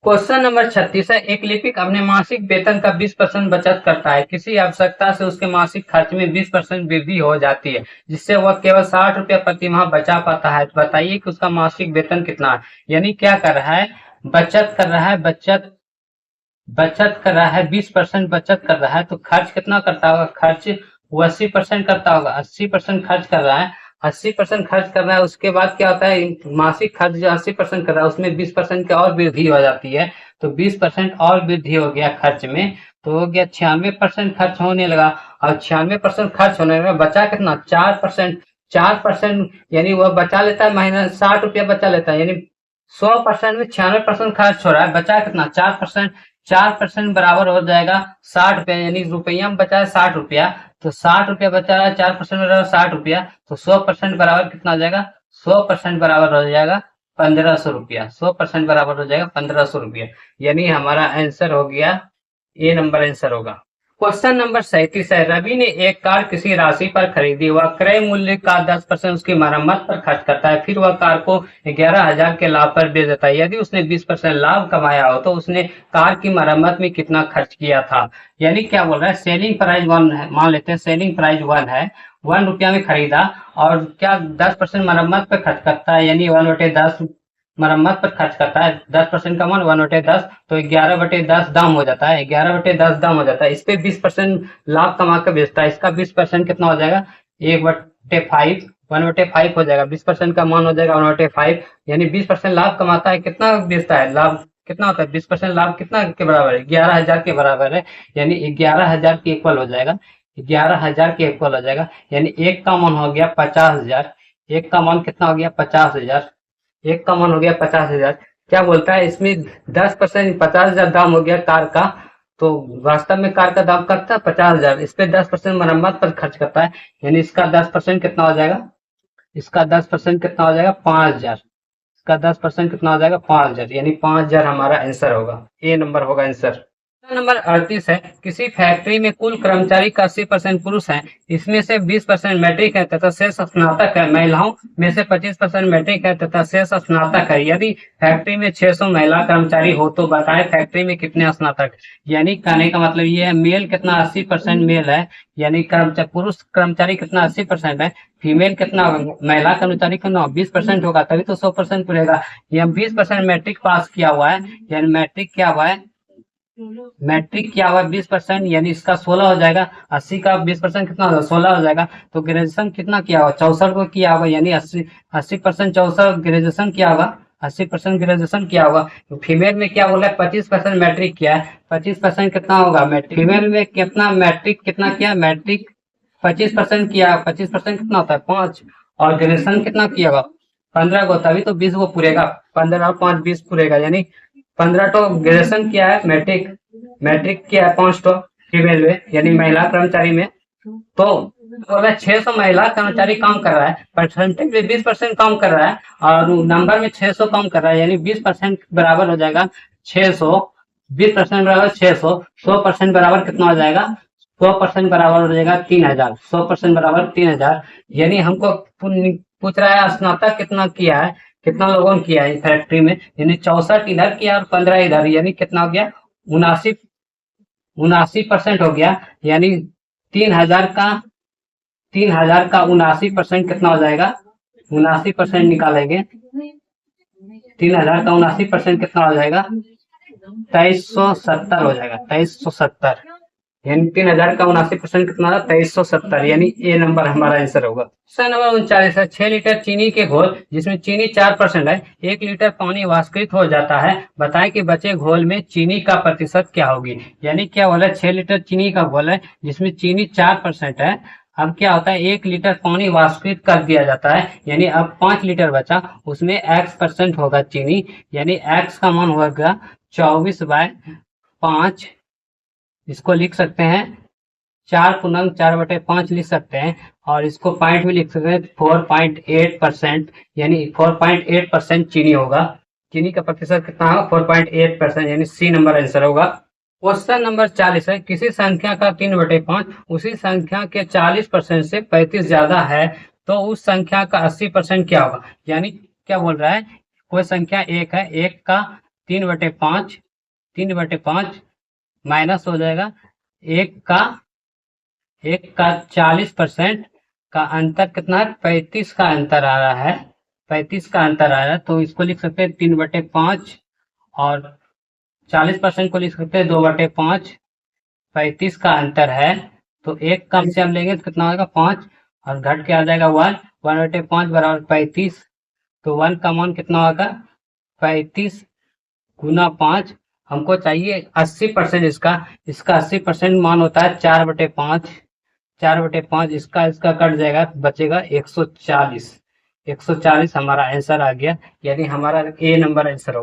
Question number 36 है। एक लिपिक अपने मासिक वेतन का 20% बचत करता है। किसी आवश्यकता से उसके मासिक खर्च में 20% वृद्धि हो जाती है, जिससे वह केवल 60 रुपया प्रति माह बचा पाता है। तो बताइए कि उसका मासिक वेतन कितना है। यानी क्या कर रहा है, बचत कर रहा है, बचत बचत कर रहा है, 20% बचत कर रहा है। तो खर्च कितना करता होगा, खर्च वो 80% करता होगा, 80% खर्च कर रहा है। 80% खर्च कर रहा है, उसके बाद क्या होता है, मासिक खर्च जो 80% कर रहा है उसमें 20% की और वृद्धि हो जाती है। तो 20% और वृद्धि हो गया खर्च में, तो हो गया 96% खर्च होने लगा। और 96% खर्च होने में बचा कितना, 4%। 4% यानी वह बचा लेता है, महीना 60 रुपया बचा लेता है। यानी 100% में 96% खर्च हो रहा है, बचा कितना, 4%। 4% बराबर हो जाएगा 60 रुपया। यानी रुपया में बचा है 60 रुपया, तो 60 रुपया बचा है, 4% बराबर 60 रुपया। तो 100% बराबर कितना हो जाएगा, 100% बराबर हो जाएगा 1500 रुपया। 100% बराबर हो जाएगा 1500 रुपया। यानी हमारा आंसर हो गया, ए नंबर आंसर होगा। क्वेश्चन नंबर 37 है। रवि ने एक कार किसी राशि पर खरीदी, वह क्रय मूल्य का 10% उसकी मरम्मत पर खर्च करता है, फिर वह कार को 11,000 के लाभ पर बेच देता है। यदि उसने 20% लाभ कमाया हो तो उसने कार की मरम्मत में कितना खर्च किया था। यानी क्या बोल रहा है, सेलिंग प्राइस 1 है, मान लेते हैं सेलिंग प्राइस 1 है, 1 रुपया में खरीदा, और क्या 10% मरम्मत पर खर्च करता है, यानी 1/10 मरम्मत पर खर्च करता है। 10% का मान 1/10, तो 11/10 दाम हो जाता है, 11/10 दाम हो जाता है। इस पे 20% लाभ कमा कर बेचता है, इसका 20% कितना हो जाएगा, 1/5, 1/5 हो जाएगा। 20% का मान हो जाएगा 1/5, यानी 20% लाभ कमाता है, कितना बेचता है, लाभ कितना होता है, 20% लाभ कितना के बराबर है, 11,000 के बराबर है। यानी 11,000 के इक्वल हो जाएगा, 11,000 के इक्वल हो जाएगा। यानी एक का मान हो गया 50,000, एक का मान कितना हो गया 50,000, एक का मान हो गया 50,000। क्या बोलता है इसमें, 10%, 50,000 दाम हो गया कार का। तो वास्तव में कार का दाम कितना, 50,000, इस पे 10% मरम्मत पर खर्च करता है। यानी इसका 10% कितना हो जाएगा, इसका 10% कितना हो जाएगा 5,000, इसका 10% कितना हो जाएगा 5,000। यानी 5,000 हमारा आंसर होगा, ए नंबर होगा आंसर। नंबर 38 है। किसी फैक्ट्री में कुल कर्मचारी का 80% पुरुष हैं, इसमें से 20% मैट्रिक है तथा शेष स्नातक है। महिलाओं में से 25% मैट्रिक है तथा शेष स्नातक है। यदि फैक्ट्री में 600 महिला कर्मचारी हो तो बताएं फैक्ट्री में कितने स्नातक। यानी कहने का मतलब ये है, मेल कितना 80% मेल है, यानी कर्मचारी पुरुष कर्मचारी कितना 80% है, फीमेल कितना, महिला कर्मचारी कितना 20% होगा, तभी तो 100% पूरेगा। यह 20% मैट्रिक पास किया हुआ है, यानी मैट्रिक क्या हुआ है, मैट्रिक क्या हुआ 20%, यानी इसका 16 हो जाएगा। 80 का 20% कितना होगा, 16 हो जाएगा। तो ग्रेजुएशन कितना किया होगा, 64 को किया होगा, यानी 80% 64 ग्रेजुएशन किया होगा, 80% ग्रेजुएशन किया होगा। तो फीमेल में क्या बोला है, 25% मैट्रिक किया है, 25% कितना होगा मैट्रिक, फीमेल में कितना मैट्रिक कितना किया, मैट्रिक 25% किया, 25% कितना होता है 5, और ग्रेजुएशन कितना किया होगा 15 को, तभी तो 20 को पूरेगा, 15 और 5 20 पूरेगा। यानी 15 तो ग्रेजुएशन किया है, मैट्रिक मैट्रिक किया है 5 तो फीमेल में, यानी महिला कर्मचारी में। तो बोला 600 महिला कर्मचारी काम कर रहा है, परसेंटेज में 20% काम कर रहा है, और नंबर में 600 काम कर रहा है, यानी 20% बराबर हो जाएगा 600, 20% बराबर 600, 100% बराबर कितना हो जाएगा, 100% बराबर हो जाएगा 3,000, 100% बराबर 3,000। यानी हमको पूछ रहा है स्नातक कितना किया है, कितना लोगों ने किया है फैक्ट्री में, यानी 64 इधर किया और 15 इधर, यानी कितना हो गया 79, 79% हो गया। यानी 3,000 का 79% कितना हो जाएगा, 79% निकालेंगे, 3,000 का 79% कितना हो जाएगा 2370 हो जाएगा, 2370। यानी 3,000 का 79% कितना होगा 2370, यानी ए नंबर हमारा आंसर होगा। क्वेश्चन नंबर 39 है। 6 लीटर चीनी के घोल जिसमें चीनी 4% है, 1 लीटर पानी वाष्पित हो जाता है, बताएं कि बचे घोल में चीनी का प्रतिशत क्या होगी। यानी क्या बोला, 6 लीटर चीनी का घोल है जिसमें चीनी 4% है। अब क्या होता है, 1 लीटर पानी वाष्पित कर दिया जाता है, यानी अब 5 लीटर बचा, उसमें x% होगा चीनी, यानी x का मान होगा 24/5। इसको लिख सकते हैं 4 × 4/5 लिख सकते हैं, और इसको पॉइंट में लिख सकते हैं 4.8%, यानी 4.8% चीनी होगा। चीनी का प्रतिशत कितना होगा 4.8%, यानी सी नंबर आंसर होगा। क्वेश्चन नंबर 40 है। किसी संख्या का 3/5 उसी संख्या के 40% से 35 ज्यादा है, तो उस संख्या का 80% क्या होगा। यानी क्या बोल रहा है, कोई संख्या एक है, एक का 3/5, 3/5 माइनस हो जाएगा 1 का 40% का अंतर कितना है? 35 का अंतर आ रहा है, 35 का अंतर आ रहा है। तो इसको लिख सकते हैं 3/5 और 40% को लिख सकते हैं 2/5। 35 का अंतर है तो एक कम से हम लेंगे तो कितना होगा? 5 और घट के आ जाएगा 1। 1/5 बराबर 35। तो 1 का मान कितना होगा? 35 गुना 5। हमको चाहिए 80% इसका 80% मान होता है 4/5। 4/5 इसका कट जाएगा, बचेगा 140। 140 हमारा आंसर आ गया, यानी हमारा ए नंबर आंसर होगा।